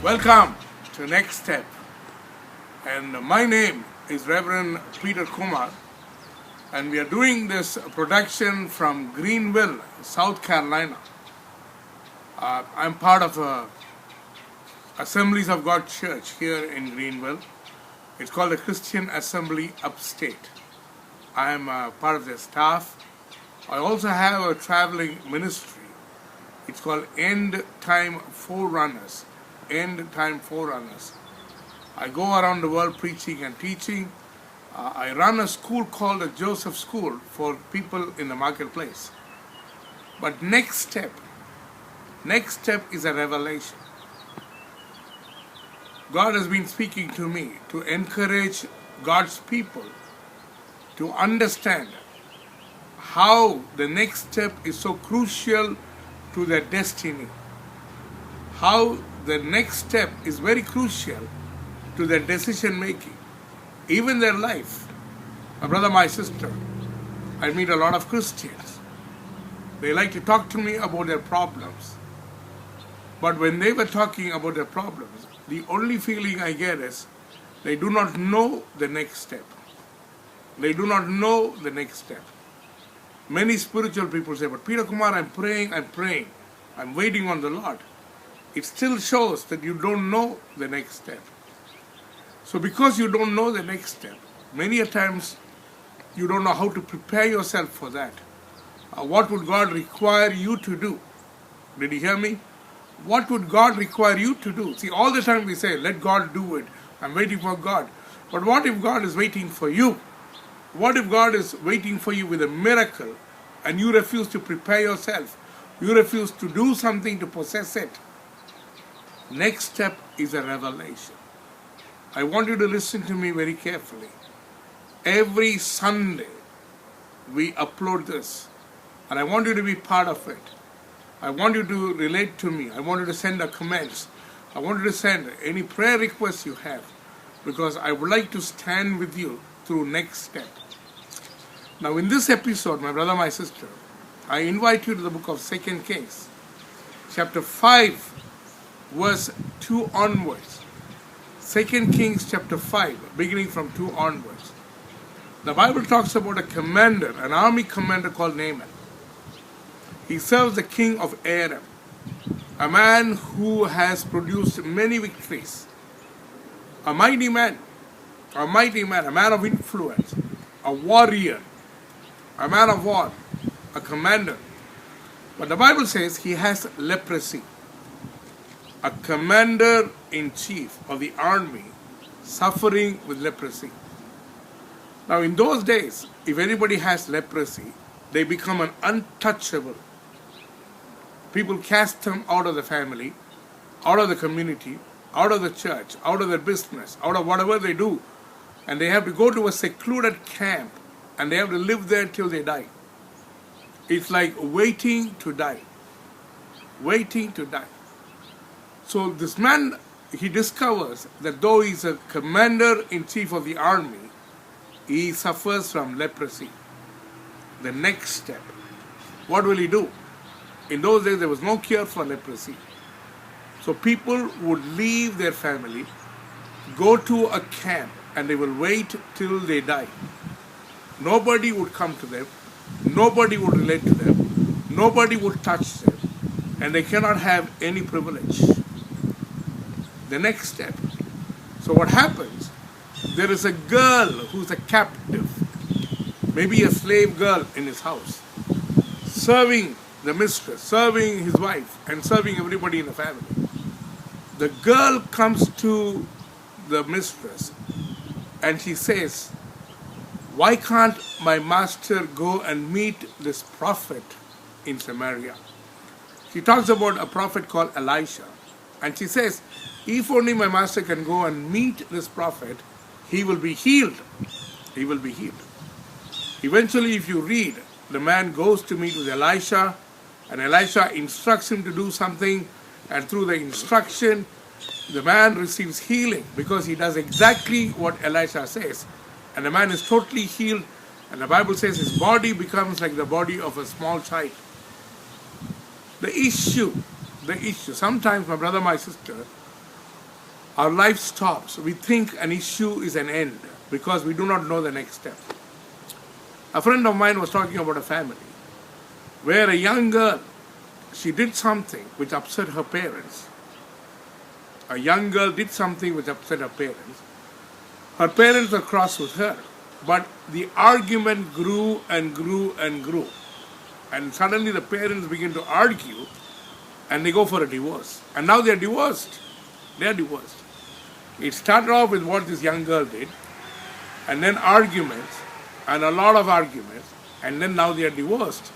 Welcome to Next Step. And my name is Reverend Kumar, and we are doing this production from Greenville, South Carolina. I'm part of Assemblies of God Church here in Greenville. It's called the Christian Assembly Upstate. I am part of their staff. I also have a traveling ministry. It's called End Time Forerunners. End Time Forerunners. I go around the world preaching and teaching. I run a school called the Joseph School for people in the marketplace. But next step is a revelation. God has been speaking to me to encourage God's people to understand how the next step is so crucial to their destiny. How the next step is very crucial to their decision making, even their life. My brother, my sister, I meet a lot of Christians. They like to talk to me about their problems. But when they were talking about their problems, the only feeling I get is they do not know the next step. They do not know the next step. Many spiritual people say, but Peter Kumar, I'm praying, I'm waiting on the Lord. It still shows that you don't know the next step. So because you don't know the next step, many a times you don't know how to prepare yourself for that. What would God require you to do? Did you hear me? What would God require you to do? See, all the time we say, let God do it. I'm waiting for God. But what if God is waiting for you? What if God is waiting for you with a miracle and you refuse to prepare yourself? You refuse to do something to possess it. Next step is a revelation. I want you to listen to me very carefully. Every Sunday we upload this, and I want you to be part of it. I want you to relate to me. I want you to send the comments. I want you to send any prayer requests you have, because I would like to stand with you through next step. Now in this episode, my brother, my sister, I invite you to the book of 2 Kings, chapter 5, verse 2 onwards. 2 Kings chapter 5, beginning from 2 onwards. The Bible talks about a commander, an army commander called Naaman. He serves the king of Aram, a man who has produced many victories. A mighty man, a man of influence, a warrior, a man of war, a commander. But the Bible says he has leprosy. A commander-in-chief of the army suffering with leprosy. Now in those days, if anybody has leprosy, they become an untouchable. People cast them out of the family, out of the community, out of the church, out of their business, out of whatever they do. And they have to go to a secluded camp and they have to live there till they die. It's like waiting to die. Waiting to die. So this man, he discovers that though he's a commander-in-chief of the army, he suffers from leprosy. The next step. What will he do? In those days, there was no cure for leprosy. So people would leave their family, go to a camp, and they will wait till they die. Nobody would come to them. Nobody would relate to them. Nobody would touch them. And they cannot have any privilege. The next step. So what happens? There is a girl who's a captive, maybe a slave girl in his house, serving the mistress, serving his wife, and serving everybody in the family. The girl comes to the mistress and she says, why can't my master go and meet this prophet in Samaria? She talks about a prophet called Elisha. And she says, if only my master can go and meet this prophet, he will be healed. He will be healed. Eventually, if you read, the man goes to meet with Elisha, and Elisha instructs him to do something, and through the instruction, the man receives healing because he does exactly what Elisha says. And the man is totally healed, and the Bible says his body becomes like the body of a small child. The issue, sometimes, my brother, my sister, our life stops. We think an issue is an end because we do not know the next step. A friend of mine was talking about a family where a young girl, she did something which upset her parents. A young girl did something which upset her parents. Her parents were cross with her, but the argument grew and grew and grew. And suddenly the parents begin to argue and they go for a divorce. And now they are divorced. They are divorced. It started off with what this young girl did, and then arguments, and a lot of arguments, and then now they are divorced.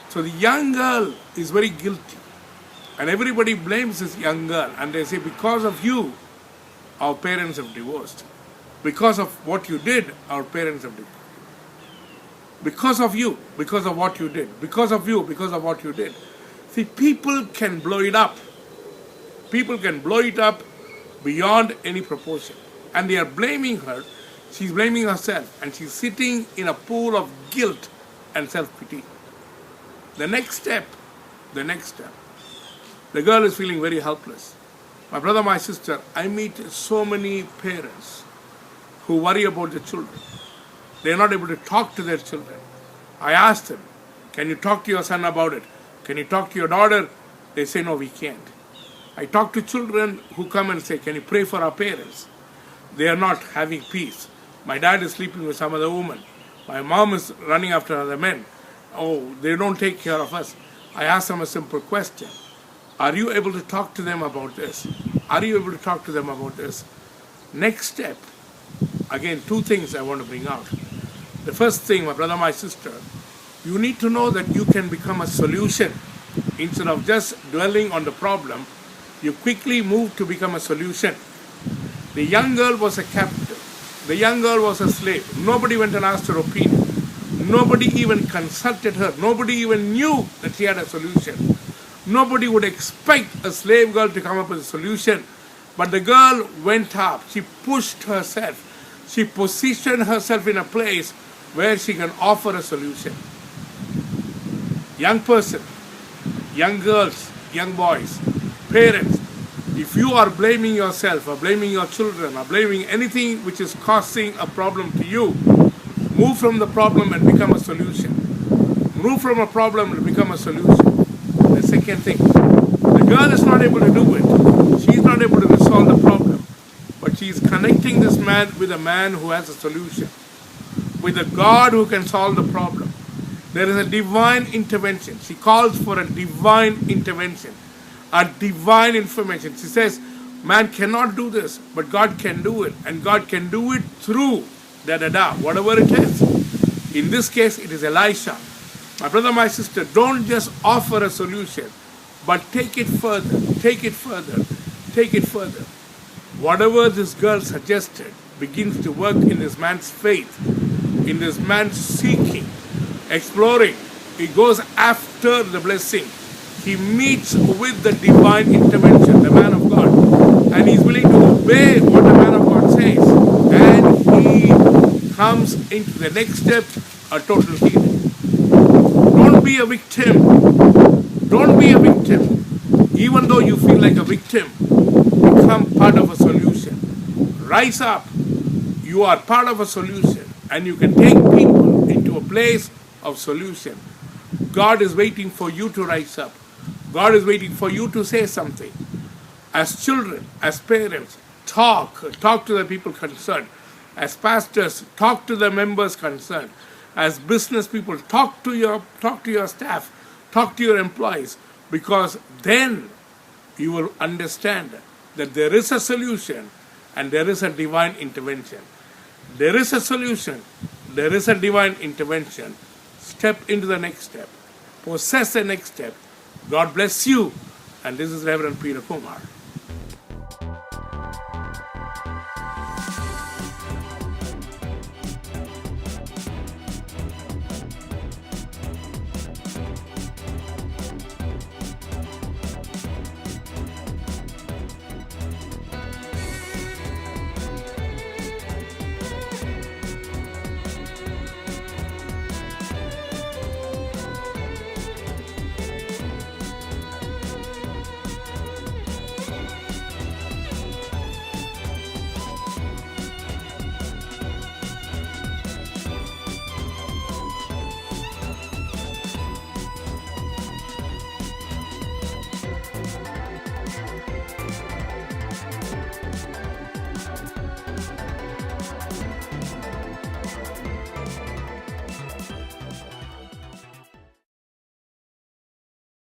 So the young girl is very guilty. And everybody blames this young girl. And they say, because of you, our parents have divorced. Because of what you did, our parents have divorced. Because of you, because of what you did. Because of you, because of what you did. See, people can blow it up. People can blow it up beyond any proportion. And they are blaming her. She's blaming herself. And she's sitting in a pool of guilt and self-pity. The next step, the girl is feeling very helpless. My brother, my sister, I meet so many parents who worry about their children. They are not able to talk to their children. I ask them, can you talk to your son about it? Can you talk to your daughter? They say, no, we can't. I talk to children who come and say, can you pray for our parents? They are not having peace. My dad is sleeping with some other woman. My mom is running after other men. Oh, they don't take care of us. I ask them a simple question. Are you able to talk to them about this? Are you able to talk to them about this? Next step. Again, two things I want to bring out. The first thing, my brother, my sister, you need to know that you can become a solution. Instead of just dwelling on the problem, you quickly move to become a solution. The young girl was a captive. The young girl was a slave. Nobody went and asked her opinion. Nobody even consulted her. Nobody even knew that she had a solution. Nobody would expect a slave girl to come up with a solution. But the girl went up. She pushed herself. She positioned herself in a place where she can offer a solution. Young person, young girls, young boys, parents, if you are blaming yourself or blaming your children or blaming anything which is causing a problem to you, move from the problem and become a solution. Move from a problem and become a solution. The second thing, the girl is not able to do it. She is not able to resolve the problem. But she is connecting this man with a man who has a solution. With a God who can solve the problem. There is a divine intervention. She calls for a divine intervention. A divine information. She says, man cannot do this, but God can do it. And God can do it through whatever it is. In this case, it is Elisha. My brother, my sister, don't just offer a solution, but take it further, take it further, take it further. Whatever this girl suggested begins to work in this man's faith, in this man's seeking, exploring. He goes after the blessing. He meets with the divine intervention, the man of God, and he's willing to obey what the man of God says. And he comes into the next step, a total healing. Don't be a victim. Don't be a victim. Even though you feel like a victim, become part of a solution. Rise up. You are part of a solution, and you can take people into a place of solution. God is waiting for you to rise up. God is waiting for you to say something. As children, as parents, talk to the people concerned. As pastors, talk to the members concerned. As business people, talk to your staff, talk to your employees, because then you will understand that there is a solution and there is a divine intervention. There is a solution, there is a divine intervention. Step into the next step. Possess the next step. God bless you. And this is Reverend Kumar.